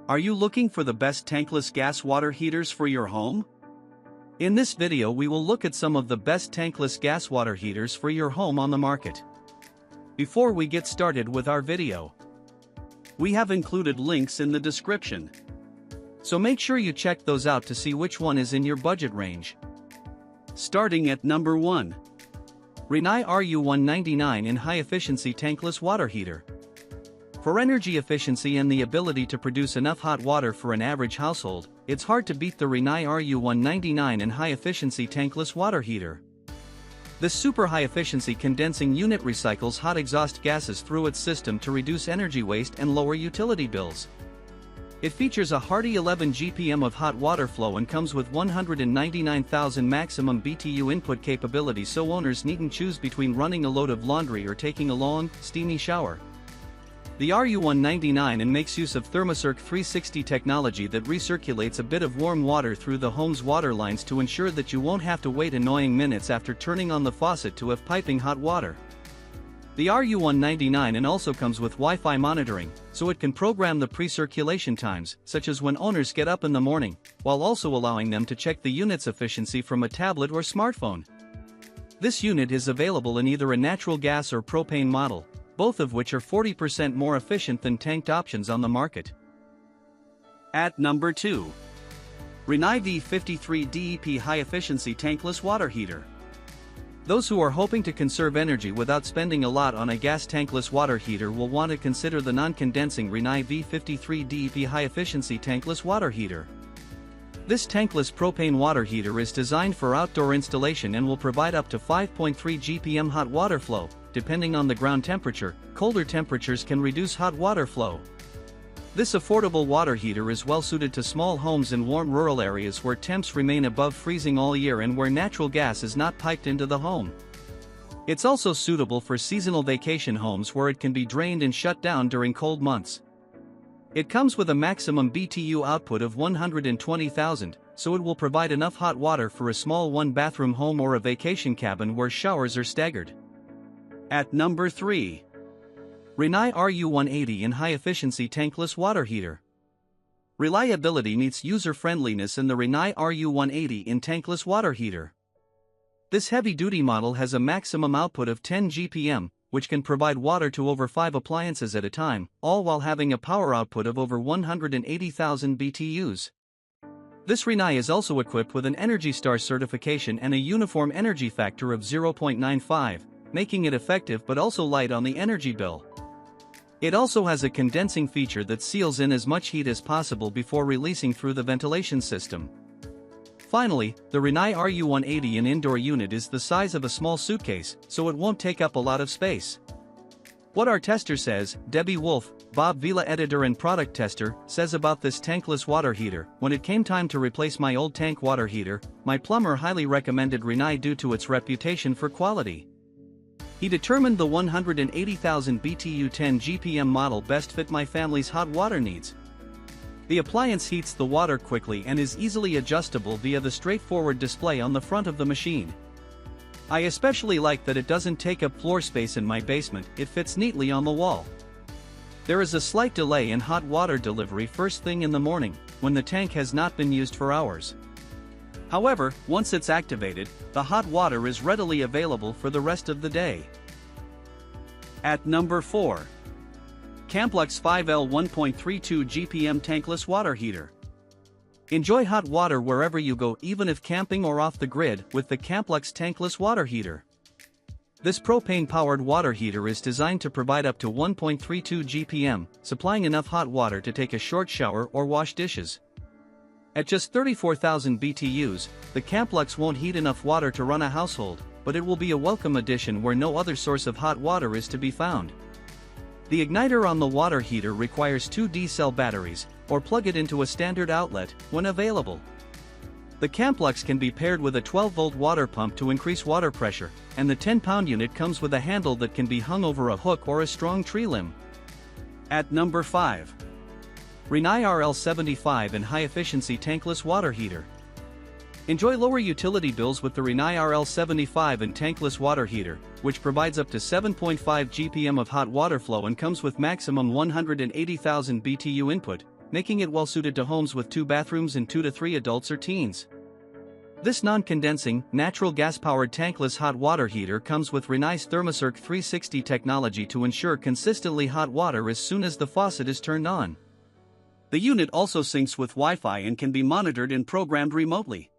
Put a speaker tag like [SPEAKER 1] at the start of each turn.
[SPEAKER 1] Are you looking for the best tankless gas water heaters for your home? In this video we will look at some of the best tankless gas water heaters for your home on the market. Before we get started with our video, we have included links in the description. So make sure you check those out to see which one is in your budget range. Starting at number 1. Rinnai RU199 in High Efficiency Tankless Water Heater. For energy efficiency and the ability to produce enough hot water for an average household, it's hard to beat the Rinnai RU199 in High Efficiency Tankless Water Heater. This super high-efficiency condensing unit recycles hot exhaust gases through its system to reduce energy waste and lower utility bills. It features a hearty 11 GPM of hot water flow and comes with 199,000 maximum BTU input capability, so owners needn't choose between running a load of laundry or taking a long, steamy shower. The RU199 makes use of Thermocirc 360 technology that recirculates a bit of warm water through the home's water lines to ensure that you won't have to wait annoying minutes after turning on the faucet to have piping hot water. The RU199 also comes with Wi-Fi monitoring, so it can program the pre-circulation times, such as when owners get up in the morning, while also allowing them to check the unit's efficiency from a tablet or smartphone. This unit is available in either a natural gas or propane model, both of which are 40% more efficient than tanked options on the market. At number 2. Rinnai V53 DEP High Efficiency Tankless Water Heater. Those who are hoping to conserve energy without spending a lot on a gas tankless water heater will want to consider the non-condensing Rinnai V53 DEP High Efficiency Tankless Water Heater. This tankless propane water heater is designed for outdoor installation and will provide up to 5.3 GPM hot water flow. Depending on the ground temperature, colder temperatures can reduce hot water flow. This affordable water heater is well suited to small homes in warm rural areas where temps remain above freezing all year and where natural gas is not piped into the home. It's also suitable for seasonal vacation homes where it can be drained and shut down during cold months. It comes with a maximum BTU output of 120,000, so it will provide enough hot water for a small one-bathroom home or a vacation cabin where showers are staggered. At number 3. Rinnai RU180 in High Efficiency Tankless Water Heater. Reliability meets user-friendliness in the Rinnai RU180 in Tankless Water Heater. This heavy-duty model has a maximum output of 10 GPM, which can provide water to over 5 appliances at a time, all while having a power output of over 180,000 BTUs. This Rinnai is also equipped with an Energy Star certification and a uniform energy factor of 0.95. Making it effective but also light on the energy bill. It also has a condensing feature that seals in as much heat as possible before releasing through the ventilation system. Finally, the Rinnai RU180 in indoor unit is the size of a small suitcase, so it won't take up a lot of space. What our tester says, Debbie Wolf, Bob Vila editor and product tester, says about this tankless water heater: when it came time to replace my old tank water heater, my plumber highly recommended Rinnai due to its reputation for quality. He determined the 180,000 BTU 10 GPM model best fit my family's hot water needs. The appliance heats the water quickly and is easily adjustable via the straightforward display on the front of the machine. I especially like that it doesn't take up floor space in my basement, it fits neatly on the wall. There is a slight delay in hot water delivery first thing in the morning, when the tank has not been used for hours. However, once it's activated, the hot water is readily available for the rest of the day. At number 4. Camplux 5L 1.32 GPM Tankless Water Heater. Enjoy hot water wherever you go, even if camping or off the grid, with the Camplux Tankless Water Heater. This propane-powered water heater is designed to provide up to 1.32 GPM, supplying enough hot water to take a short shower or wash dishes. At just 34,000 BTUs, the Camplux won't heat enough water to run a household, but it will be a welcome addition where no other source of hot water is to be found. The igniter on the water heater requires 2 D-cell batteries, or plug it into a standard outlet, when available. The Camplux can be paired with a 12-volt water pump to increase water pressure, and the 10-pound unit comes with a handle that can be hung over a hook or a strong tree limb. At number 5. Rinnai RL75 in High Efficiency Tankless Water Heater. Enjoy lower utility bills with the Rinnai RL75 and Tankless Water Heater, which provides up to 7.5 GPM of hot water flow and comes with maximum 180,000 BTU input, making it well suited to homes with 2 bathrooms and 2 to 3 adults or teens. This non-condensing, natural gas-powered tankless hot water heater comes with Rinnai's ThermoCirc 360 technology to ensure consistently hot water as soon as the faucet is turned on. The unit also syncs with Wi-Fi and can be monitored and programmed remotely.